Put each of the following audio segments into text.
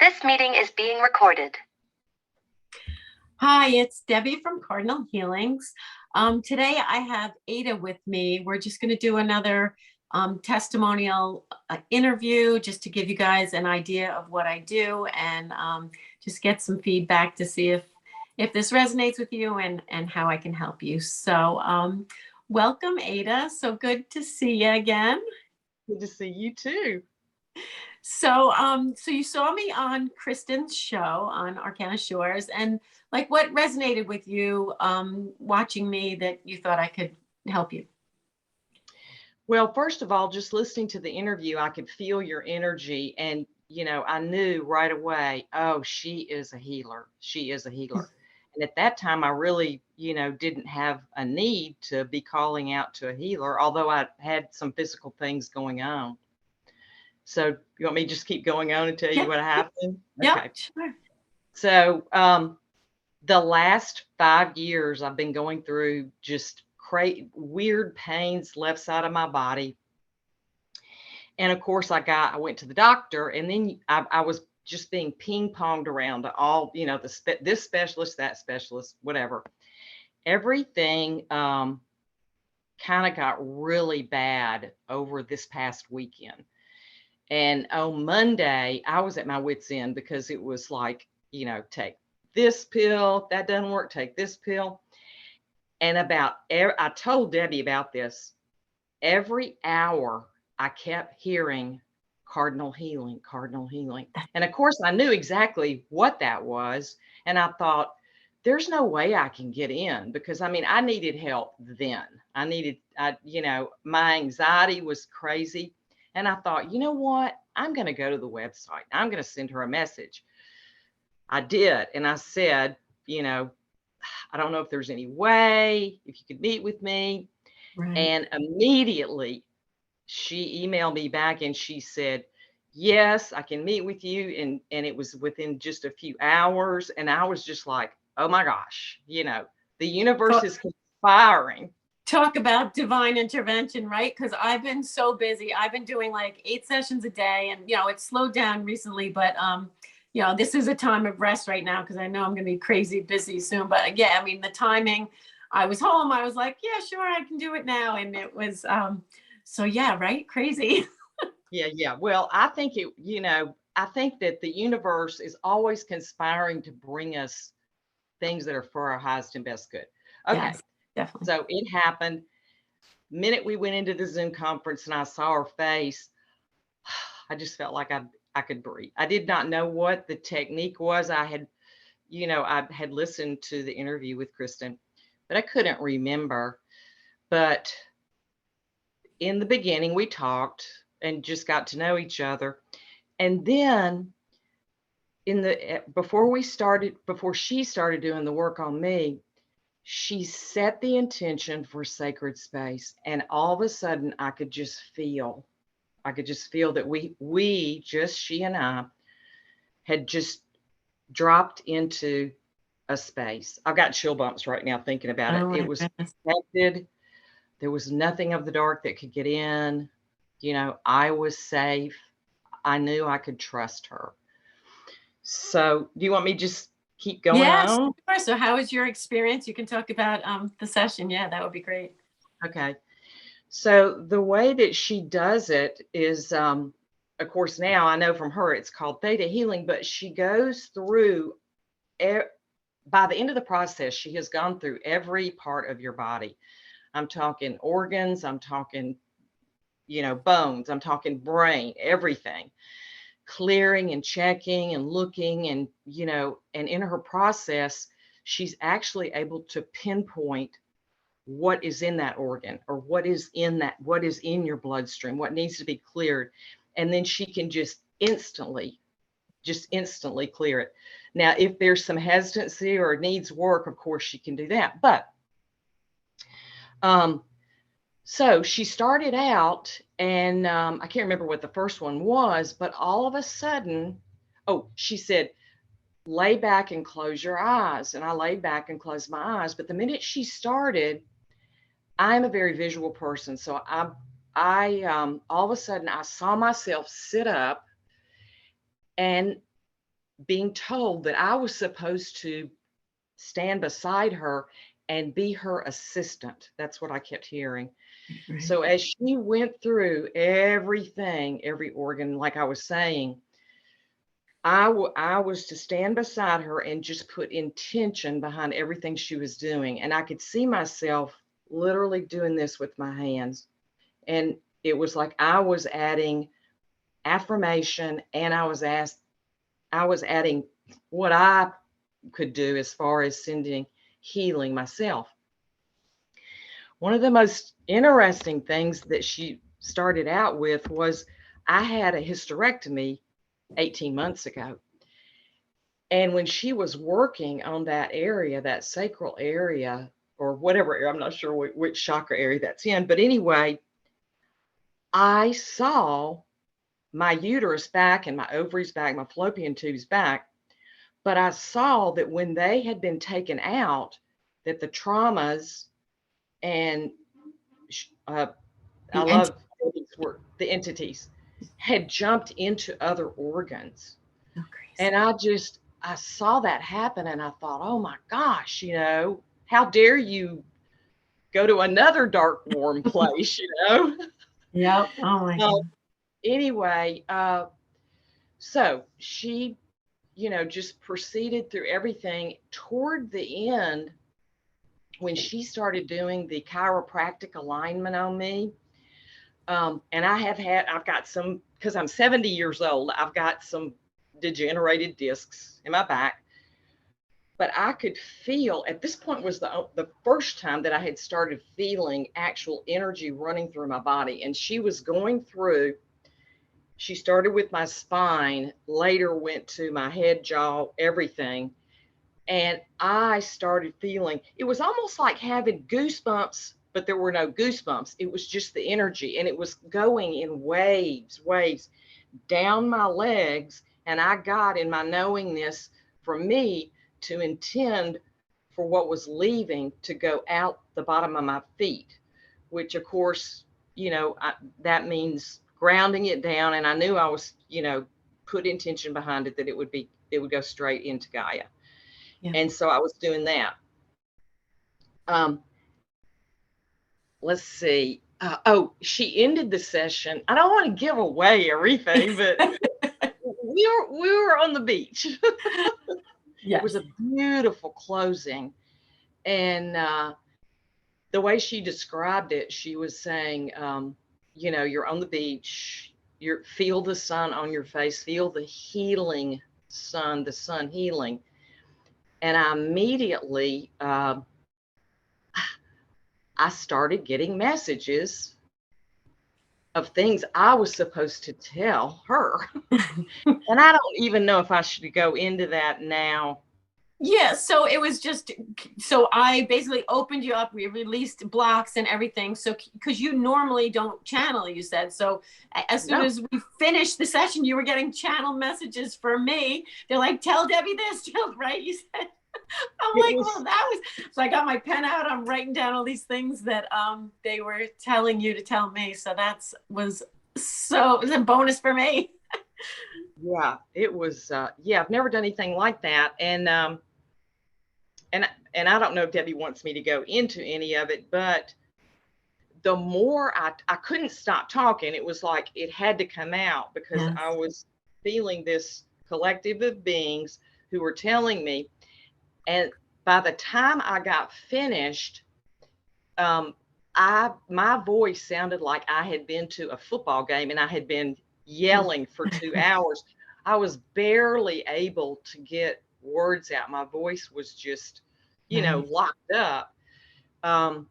This meeting is being recorded. Hi, it's Debbie from Cardinal Healings. Today I have Ada with me. We're just going to do another testimonial interview just to give you guys an idea of what I do and just get some feedback to see if this resonates with you and how I can help you. So welcome, Ada. So good to see you again. Good to see you too. So you saw me on Kristen's show on Arcana Shores, and like what resonated with you watching me that you thought I could help you? Well, first of all, just listening to the interview, I could feel your energy, and I knew right away, oh, she is a healer. She is a healer. And at that time, I really, didn't have a need to be calling out to a healer, although I had some physical things going on. So you want me to just keep going on and tell you what happened? Yeah, okay. Sure. So the last 5 years, I've been going through just weird pains left side of my body. And of course, I went to the doctor, and then I was just being ping ponged around to all, this specialist, that specialist, whatever. Everything kind of got really bad over this past weekend. And on Monday, I was at my wit's end because it was like, take this pill, that doesn't work, take this pill. And I told Debbie about this. Every hour I kept hearing cardinal healing, cardinal healing. And of course I knew exactly what that was. And I thought, there's no way I can get in, because I needed help then. My anxiety was crazy. And I thought, you know what? I'm going to go to the website. I'm going to send her a message. I did. And I said, I don't know if there's any way, if you could meet with me. Right. And immediately she emailed me back and she said, yes, I can meet with you. And it was within just a few hours. And I was just like, oh my gosh, the universe is conspiring. Talk about divine intervention, right? Because I've been so busy. I've been doing like 8 sessions a day, and it's slowed down recently, but this is a time of rest right now because I know I'm going to be crazy busy soon. But yeah, the timing, I was home. I was like, yeah, sure, I can do it now. And it was, so yeah, right? Crazy. Yeah. Well, I think I think that the universe is always conspiring to bring us things that are for our highest and best good. Okay. Yes, definitely. So it happened. Minute we went into the Zoom conference and I saw her face, I just felt like I could breathe. I did not know what the technique was. I had listened to the interview with Kristen, but I couldn't remember. But in the beginning, we talked and just got to know each other. And then before she started doing the work on me, she set the intention for sacred space. And all of a sudden I could just feel that she and I had just dropped into a space. I've got chill bumps right now thinking about it. It was protected. There was nothing of the dark that could get in. I was safe. I knew I could trust her. So do you want me just keep going on? Sure. So how was your experience? You can talk about the session. Yeah, that would be great. Okay. So the way that she does it is, of course, now I know from her it's called theta healing, but she goes through, by the end of the process, she has gone through every part of your body. I'm talking organs, I'm talking, bones, I'm talking brain, everything. Clearing and checking and looking, and and in her process, she's actually able to pinpoint what is in that organ, or what is in your bloodstream, what needs to be cleared. And then she can just instantly clear it. Now, if there's some hesitancy or it needs work, of course she can do that. But so she started out, and I can't remember what the first one was, but all of a sudden, she said, lay back and close your eyes. And I laid back and closed my eyes. But the minute she started, I'm a very visual person. So I all of a sudden I saw myself sit up, and being told that I was supposed to stand beside her and be her assistant. That's what I kept hearing. Right. So as she went through everything, every organ, like I was saying, I was to stand beside her and just put intention behind everything she was doing. And I could see myself literally doing this with my hands. And it was like I was adding affirmation, and I was adding what I could do as far as sending healing myself. One of the most interesting things that she started out with was I had a hysterectomy 18 months ago. And when she was working on that area, that sacral area, or whatever area, I'm not sure which chakra area that's in, but anyway, I saw my uterus back and my ovaries back, my fallopian tubes back. But I saw that when they had been taken out, that the traumas and I love these were the entities had jumped into other organs. Oh, And I saw that happen, and I thought, oh my gosh, how dare you go to another dark, warm place, Yep. Oh my God. Anyway, so she, just proceeded through everything. Toward the end, when she started doing the chiropractic alignment on me, and I've got some, because I'm 70 years old, I've got some degenerated discs in my back. But I could feel, at this point was the first time that I had started feeling actual energy running through my body. And she was going through, she started with my spine, later went to my head, jaw, everything. And I started feeling, it was almost like having goosebumps, but there were no goosebumps. It was just the energy, and it was going in waves down my legs. And I got in my knowingness for me to intend for what was leaving to go out the bottom of my feet, which of course, that means grounding it down. And I knew I was, put intention behind it, that it would go straight into Gaia. Yeah. And so I was doing that. Let's see. She ended the session. I don't want to give away everything, but we were on the beach. Yes. It was a beautiful closing. And the way she described it, she was saying, you're on the beach, feel the sun on your face, feel the healing sun, the sun healing. And I immediately, I started getting messages of things I was supposed to tell her. And I don't even know if I should go into that now. Yeah, so it was so I basically opened you up. We released blocks and everything. So, because you normally don't channel, you said. So as soon as we finished the session, you were getting channel messages for me. They're like, tell Debbie this, right? You said. I'm like, well, that was, so I got my pen out. I'm writing down all these things that they were telling you to tell me. So it was a bonus for me. Yeah, it was, I've never done anything like that. And I don't know if Debbie wants me to go into any of it, but the more I couldn't stop talking. It was like it had to come out, because yes. I was feeling this collective of beings who were telling me. And by the time I got finished, my voice sounded like I had been to a football game and I had been yelling for 2 hours. I was barely able to get words out. My voice was just, locked up. And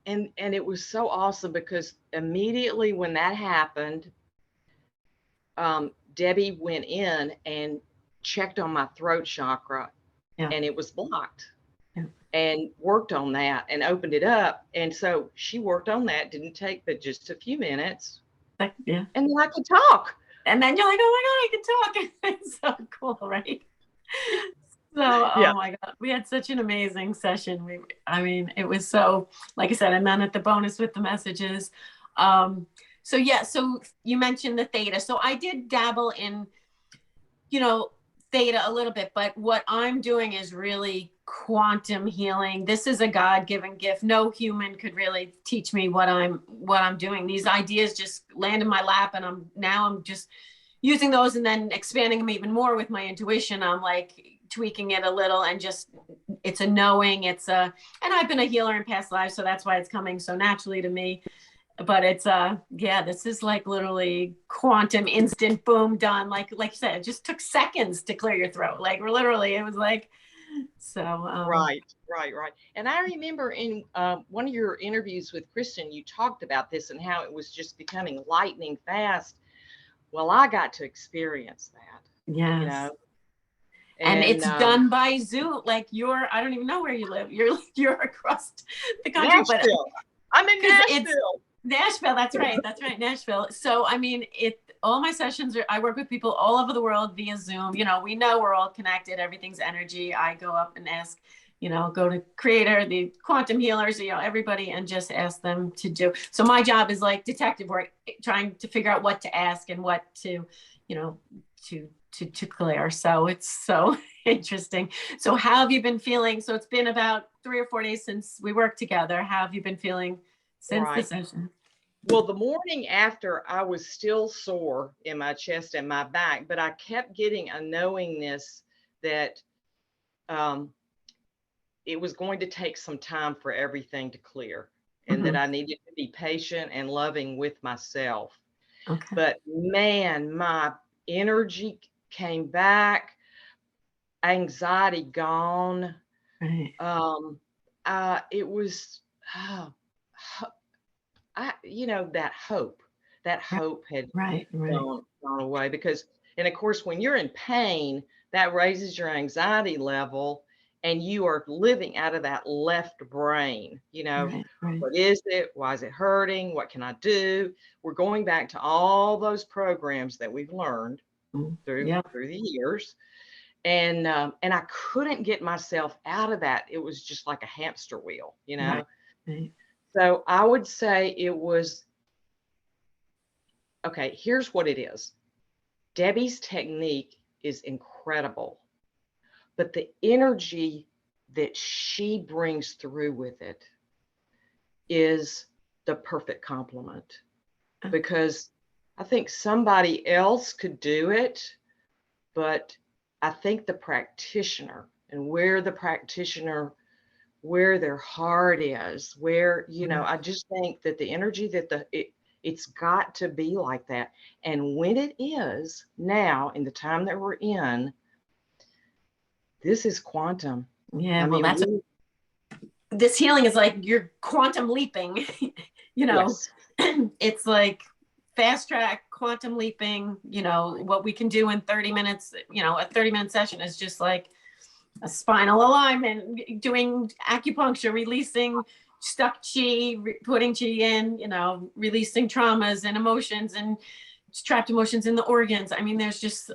it was so awesome, because immediately when that happened, Debbie went in and checked on my throat chakra. Yeah. And it was blocked. Yeah. And worked on that and opened it up. And so she worked on that. Didn't take but just a few minutes. Yeah. And then I could talk. And then you're like, oh my God, I can talk. It's so cool, right? So, yeah. Oh my God, we had such an amazing session. It was so, like I said, and then at the bonus with the messages. So you mentioned the theta. So I did dabble in, theta a little bit, but what I'm doing is really quantum healing. This is a God-given gift. No human could really teach me what I'm doing. These ideas just land in my lap, and I'm just using those and then expanding them even more with my intuition. I'm like tweaking it a little, and just, it's a knowing, and I've been a healer in past lives, so that's why it's coming so naturally to me. But it's yeah, this is like literally quantum, instant, boom, done. Like you said, it just took seconds to clear your throat. Like literally, it was like, so right. And I remember in one of your interviews with Kristen, you talked about this and how it was just becoming lightning fast. Well, I got to experience that. yes. You know, and it's done by Zoom. Like I don't even know where you live. You're across the country, Nashville. I'm in Nashville. Nashville, that's right, Nashville. So I mean, all my sessions I work with people all over the world via Zoom. You know, we know we're all connected, everything's energy. I go up and ask, go to Creator, the quantum healers, everybody, and just ask them to do. So my job is like detective work, trying to figure out what to ask and what to, to clear. So it's so interesting. So how have you been feeling? So it's been about 3 or 4 days since we worked together. How have you been feeling since the session? Well, the morning after, I was still sore in my chest and my back, but I kept getting a knowingness that it was going to take some time for everything to clear, and that I needed to be patient and loving with myself. Okay. But man, my energy came back, anxiety gone. Right. It was, that hope had gone away, because, and of course, when you're in pain, that raises your anxiety level, and you are living out of that left brain. What is it? Why is it hurting? What can I do? We're going back to all those programs that we've learned through the years. And I couldn't get myself out of that. It was just like a hamster wheel, Right. So I would say it was, okay, here's what it is. Debbie's technique is incredible, but the energy that she brings through with it is the perfect complement. Because I think somebody else could do it, but I think the practitioner, and where their heart is, where, I just think that the energy that it's got to be like that. And when it is now, in the time that we're in, this is quantum. Yeah. This healing is like you're quantum leaping, Yes. It's like fast track quantum leaping, what we can do in 30 minutes, a 30-minute session is just like a spinal alignment, doing acupuncture, releasing stuck chi, putting chi in, releasing traumas and emotions and trapped emotions in the organs. I mean, I just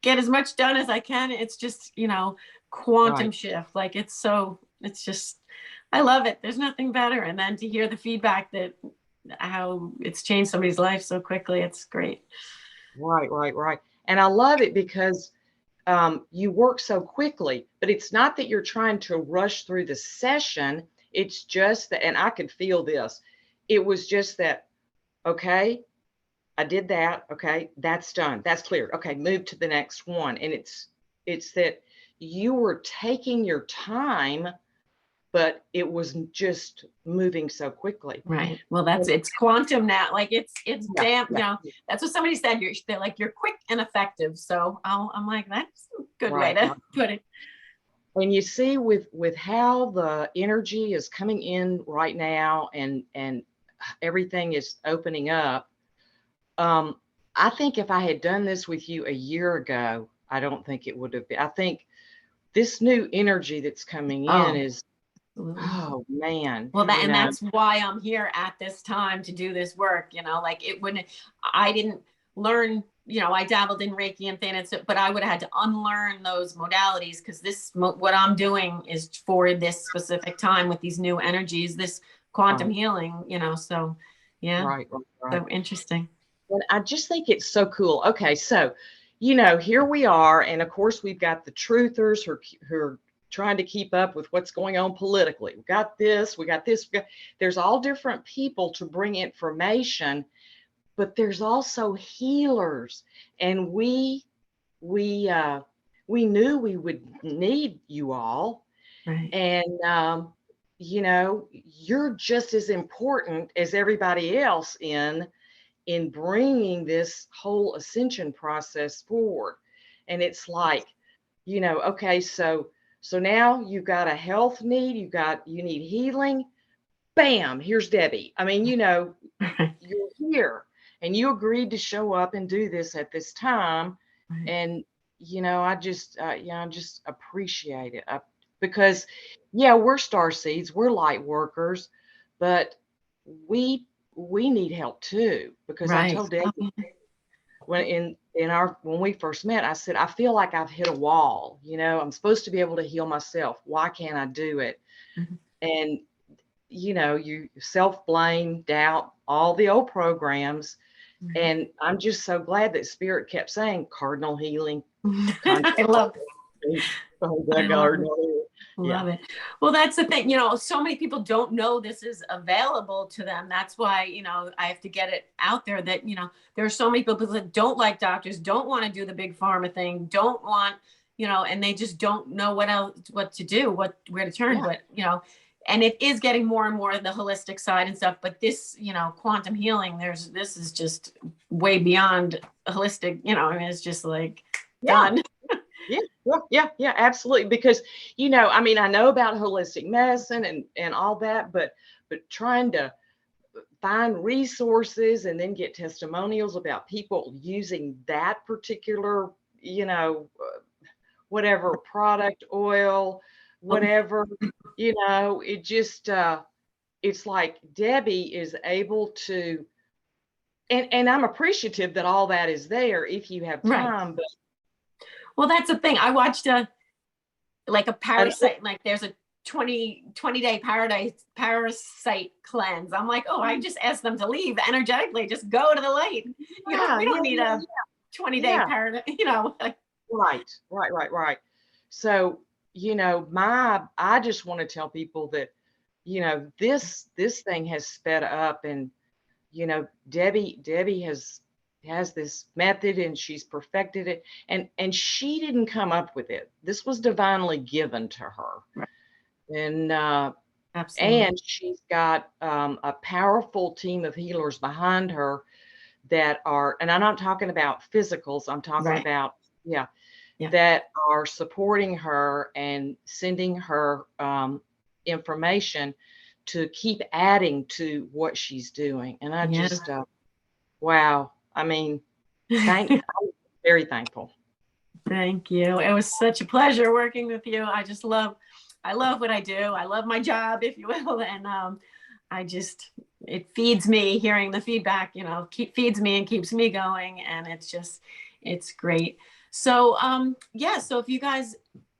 get as much done as I can. It's just, quantum shift. Like it's just, I love it. There's nothing better. And then to hear the feedback that how it's changed somebody's life so quickly, it's great. Right. And I love it because you work so quickly, but it's not that you're trying to rush through the session. It's just that, and I could feel this. It was just that, okay, I did that. Okay, that's done. That's clear. Okay, move to the next one. And it's that you were taking your time, but it was just moving so quickly. Right. Well, it's quantum now. Like it's damn, that's what somebody said. They're like, you're quick and effective. So I'm like, that's a good way to put it. And you see with how the energy is coming in right now, and everything is opening up. I think if I had done this with you a year ago, I don't think it would have been. I think this new energy that's coming in is, oh man. Well, that's why I'm here at this time to do this work. Like I didn't learn, I dabbled in Reiki and things, but I would have had to unlearn those modalities, because what I'm doing is for this specific time with these new energies, this quantum healing, so yeah. Right. So interesting. And I just think it's so cool. Okay, so here we are. And of course, we've got the truthers who are trying to keep up with what's going on politically. We got this, there's all different people to bring information, but there's also healers. And we knew we would need you all. Right. And, you're just as important as everybody else in bringing this whole ascension process forward. And it's like, okay, so now you've got a health need, you need healing. Bam, here's Debbie. I mean, you're here and you agreed to show up and do this at this time. Right. And, I just appreciate it because, we're star seeds, we're light workers, but we need help too, because I Right. told Debbie when we first met, I said, I feel like I've hit a wall. I'm supposed to be able to heal myself. Why can't I do it? Mm-hmm. And you self-blame, doubt, all the old programs. Mm-hmm. And I'm just so glad that Spirit kept saying cardinal healing. I love it. Love it. Well, that's the thing, so many people don't know this is available to them. That's why, I have to get it out there that, there are so many people that don't like doctors, don't want to do the big pharma thing, don't want, and they just don't know what to do, where to turn. But, and it is getting more and more the holistic side and stuff. But this, quantum healing, this is just way beyond holistic, it's just like done. Yeah, absolutely. Because, I know about holistic medicine and all that, but trying to find resources and then get testimonials about people using that particular, whatever product, oil, whatever, it just, it's like Debbie is able to, and I'm appreciative that all that is there if you have time, right. but. Well, that's the thing. I watched a parasite, like there's a 20-day parasite cleanse. I'm like, I just asked them to leave energetically, just go to the light. We don't need a 20-day parasite, Right. So, I just want to tell people that, this thing has sped up, and, Debbie has this method and she's perfected it, and she didn't come up with it. This was divinely given to her. Right. And absolutely. And she's got a powerful team of healers behind her that are, and I'm not talking about physicals, I'm talking about that are supporting her and sending her information to keep adding to what she's doing. And I just wow. I mean, I'm very thankful. Thank you. It was such a pleasure working with you. I love what I do. I love my job, if you will. And it feeds me hearing the feedback, feeds me and keeps me going. And it's great. So, so if you guys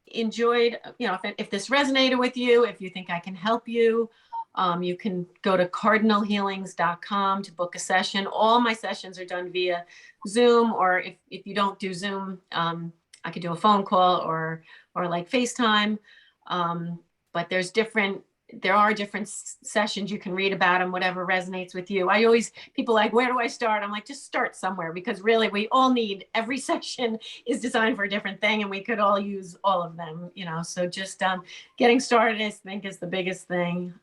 enjoyed, if this resonated with you, if you think I can help you, you can go to cardinalhealings.com to book a session. All my sessions are done via Zoom, or if you don't do Zoom, I could do a phone call or like FaceTime. But there are different sessions. You can read about them, whatever resonates with you. People like, where do I start? I'm like, just start somewhere, because really we all need, every session is designed for a different thing and we could all use all of them, so just getting started, I think, is the biggest thing.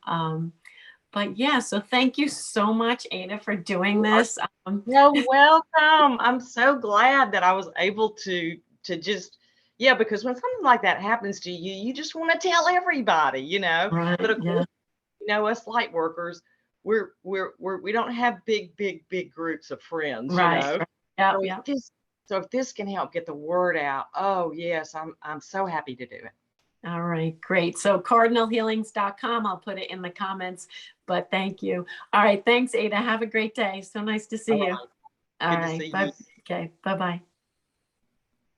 But so thank you so much, Ada, for doing this. You're welcome. I'm so glad that I was able to just, because when something like that happens to you, you just want to tell everybody, Right, but of course, us light workers, we don't have big groups of friends, right. So if this can help get the word out, oh yes, I'm so happy to do it. All right, great. So cardinalhealings.com, I'll put it in the comments, but thank you. All right, thanks, Ada. Have a great day. So nice to see you. All right, bye. Okay, bye-bye.